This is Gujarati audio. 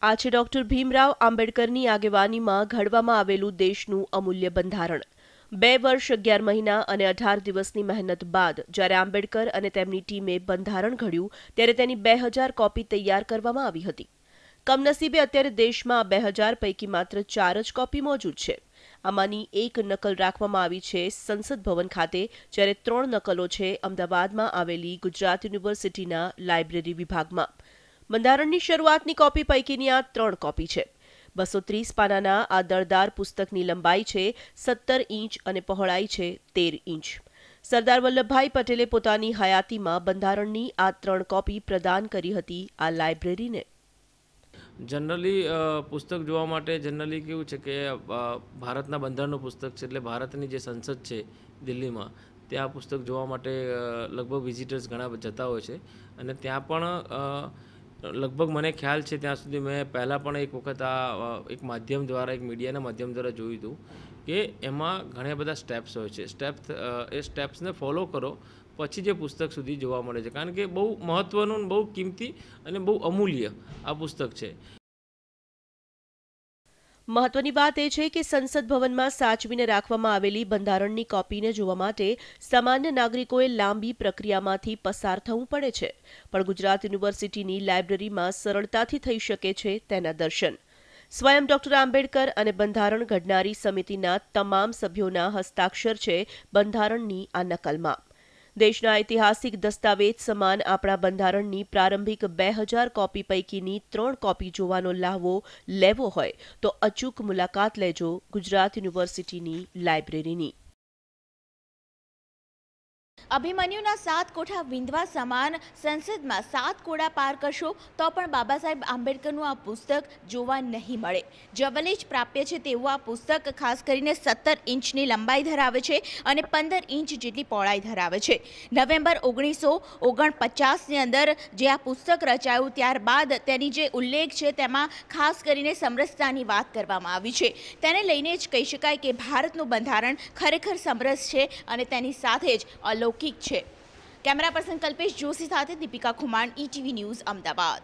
આ છે ડોક્ટર ભીમરાવ આંબેડકરની આગેવાનીમાં ઘડવામાં આવેલું દેશનું અમૂલ્ય બંધારણ। 2 વર્ષ 11 મહિના અને 18 દિવસની મહેનત બાદ જ્યારે આંબેડકર અને તેમની ટીમે બંધારણ ઘડ્યું ત્યારે તેની 2000 કોપી તૈયાર કરવામાં આવી હતી। કમનસીબે અત્યારે દેશમાં 2000 પૈકી માત્ર 4 જ કોપી મોજૂદ છે। આમાંની એક નકલ રાખવામાં આવી છે સંસદ ભવન ખાતે, જ્યારે 3 નકલો છે અમદાવાદમાં આવેલી ગુજરાત યુનિવર્સિટીના લાઇબ્રેરી વિભાગમાં। બંધારણની શરૂઆતની કોપી પૈકીની આ 3 કોપી છે। 230 પાનાના આ દળદાર પુસ્તકની લંબાઈ છે 17 ઇંચ અને પહોળાઈ છે 13 ઇંચ। સરદાર વલ્લભભાઈ પટેલે પોતાની હયાતીમાં બંધારણની આ 3 કોપી પ્રદાન કરી હતી આ લાઇબ્રેરીને। जनरली पुस्तक જોવા માટે જનરલી કેવું છે કે ભારતના બંધારણનું પુસ્તક છે, એટલે ભારતની જે સંસદ છે દિલ્હીમાં, ત્યાં પુસ્તક જોવા માટે લગભગ વિઝિટર્સ ઘણા જતા હોય છે। અને ત્યાં પણ લગભગ મને ખ્યાલ છે ત્યાં સુધી મેં પહેલાં પણ એક વખત આ એક માધ્યમ દ્વારા, એક મીડિયાના માધ્યમ દ્વારા જોયું હતું કે એમાં ઘણા બધા સ્ટેપ્સ હોય છે। એ સ્ટેપ્સને ફોલો કરો પછી જે પુસ્તક સુધી જોવા મળે છે, કારણ કે બહુ મહત્ત્વનું, બહુ કિંમતી અને બહુ અમૂલ્ય આ પુસ્તક છે। મહત્વની વાત એ છે કે સંસદ ભવનમાં સાચવીને રાખવામાં આવેલી બંધારણની કોપીને જોવા માટે સામાન્ય નાગરિકોએ લાંબી પ્રક્રિયામાંથી પસાર થવું પડે છે, પણ ગુજરાત યુનિવર્સિટીની લાઇબ્રેરીમાં સરળતાથી થઈ શકે છે તેના દર્શન। સ્વયં ડોક્ટર આંબેડકર અને બંધારણ ઘડનારી સમિતિના તમામ સભ્યોના હસ્તાક્ષર છે બંધારણની આ નકલમાં। દેશના ઐતિહાસિક દસ્તાવેજ સમાન આપણા બંધારણની પ્રારંભિક 2000 કોપી પૈકીની 3 કોપી જોવાનો લહાવો લેવો હોય તો અચૂક મુલાકાત લેજો ગુજરાત યુનિવર્સિટીની લાઇબ્રેરીની। અભિમન્યુના 7 કોઠા વિંધવા સમાન સંસદમાં 7 કોડા પાર કરશો તો પણ બાબા સાહેબ આંબેડકરનું આ પુસ્તક જોવા નહીં મળે। જવલે જ પ્રાપ્ય છે તેવું આ પુસ્તક ખાસ કરીને 17 ઇંચની લંબાઈ ધરાવે છે અને 15 ઇંચ જેટલી પહોળાઈ ધરાવે છે। નવેમ્બર 1949ની અંદર જે આ પુસ્તક રચાયું ત્યારબાદ તેની જે ઉલ્લેખ છે તેમાં ખાસ કરીને સમરસતાની વાત કરવામાં આવી છે। તેને લઈને જ કહી શકાય કે ભારતનું બંધારણ ખરેખર સમરસ છે અને તેની સાથે જ અલૌકિક છે। કેમેરા પર્સન કલ્પેશ જોશી સાથે દીપિકા ખુમાણ, ETV ન્યૂઝ, અમદાવાદ।